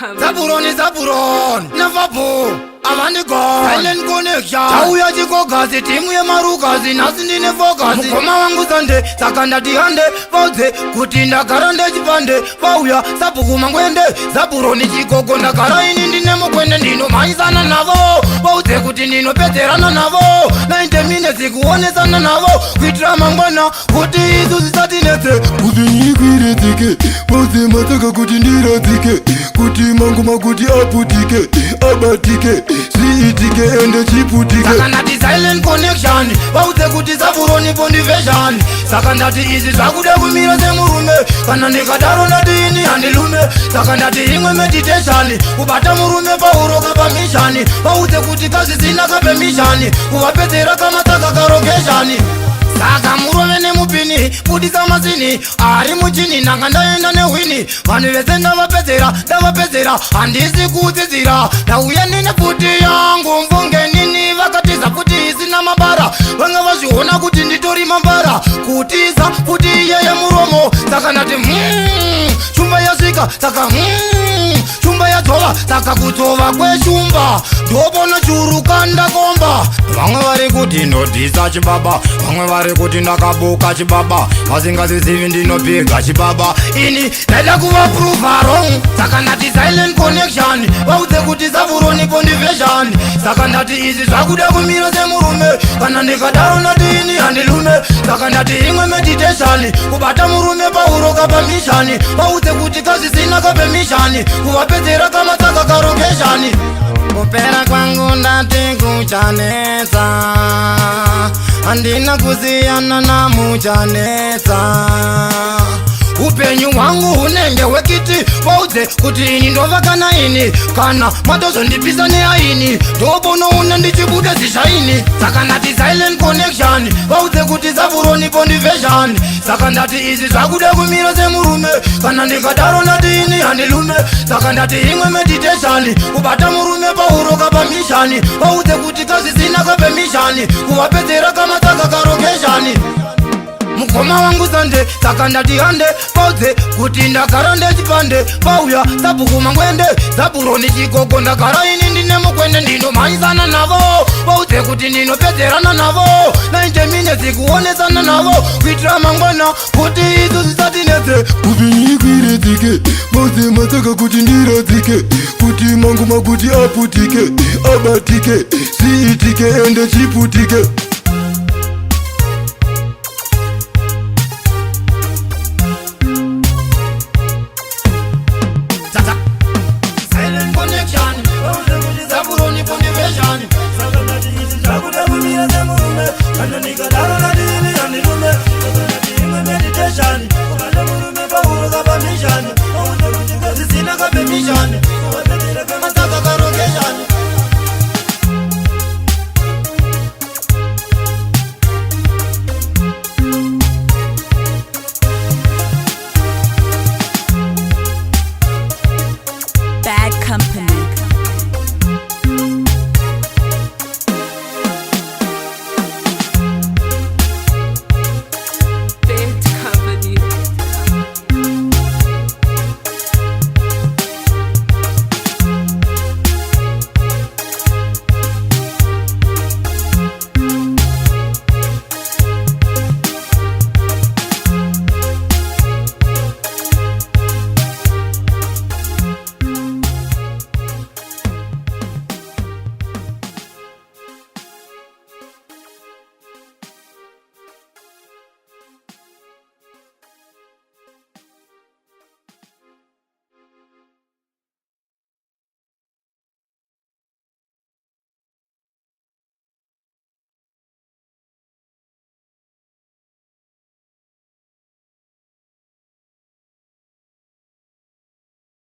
Zaburon, never pull. Avandi God, Silent Connection. Tauya chikogazi, timu ya marukazi, nasi ndine fokazi. Mukoma wangu sande, sakanda tihande, vauze, kutinda karande chipande. Vauya, sapuku mangwende, Zaburoni chikoko ndakara ini ndine mukwende ndino maizana navo. Vauze kuti ndino peterana navo. 90 minutes kuonesana navo. Kuitira mangwana, kuti izu zisatinete. Kuti nyikwiretike, vauze mataka kuti ndiratike. Kuti manguma kuti aputike, abatike. Siitike ende chiputike. Sakandati Silent Connection. Vauze kuti Zaburoni Bondivation. Sakandati izi zvakuda kumira semurume. Kana ndikadaro ndati ini handilume. Sakandati imwe meditation. Kubata murume pauroka pamishani. Vauze kuti kazvisina kapemishani. Kuvapedzera kamataka karokeshani. Saka murume nemupini, budisa mazini. Ari muchini, nanga ndaenda nehwini. Vanhu vese ndavapedzera, handisi kudzidzira. Ndauya nine futi yangu, mvunge nini. Vakatiza futi isina mabara. Vanga vazviona kuti nditori mambara. Kutiza futi iyeye muromo. Saka ndati shumba yasvika. Saka shumba yadzova. Saka kudzova kweshumba ndobona churuka ndakomba. Vamwe vari kuti ndodhisa chibaba, vamwe vari kuti ndakabuka chibaba. Vasingazizivi ndinopiga chibaba. Ini ndaida kuvaprova wrong. Saka ndati Silent Connection. Vauze kuti Zaburoni Bondivation. Saka ndati izi zvakuda kumira semurume. Kana ndikadaro ndati ini handilume. Saka ndati imwe meditation. Kubata murume pauroka pamishani. Vauze kuti kazvisina kapemishani. Kuvapedzera kamataka karokeshani. Kupera kwangu ndati kuchanetsa, handina kusiyana na muchanetsa. Upenyu wangu hunenge wekiti. Vauze kuti ini ndova kana ini. Kana matozondipisa neaini. Ndobono une ndichibude zishaini. Saka ndati Silent Connection. Vauze kuti Zaburoni Bondivation. Saka ndati izi zvakuda kumira semurume. Kana ndikadaro ndati ini handilume. Saka ndati imwe meditation. Kubata murume pauroka pamishani. Vauze kuti kazvisina kapemishani. Kuvapedzera kamataka karokeshani. Mukoma wangu sande, saka ndati hande. Vauze kuti ndakara ndechipande. Vauya, sapuku mangwende, Zaburoni chikoko ndakara ini ndine mukwende ndino maizana navo. Vauze kuti ndinopedzerana navo. 90 minutes kuonesana navo. Kuitira mangwana, kuti izu zisatinete. Kuti nyikwiretike, vauze mataka kuti ndiratike. Kuti manguma kuti aputike, abatike. Siitike ende chiputike.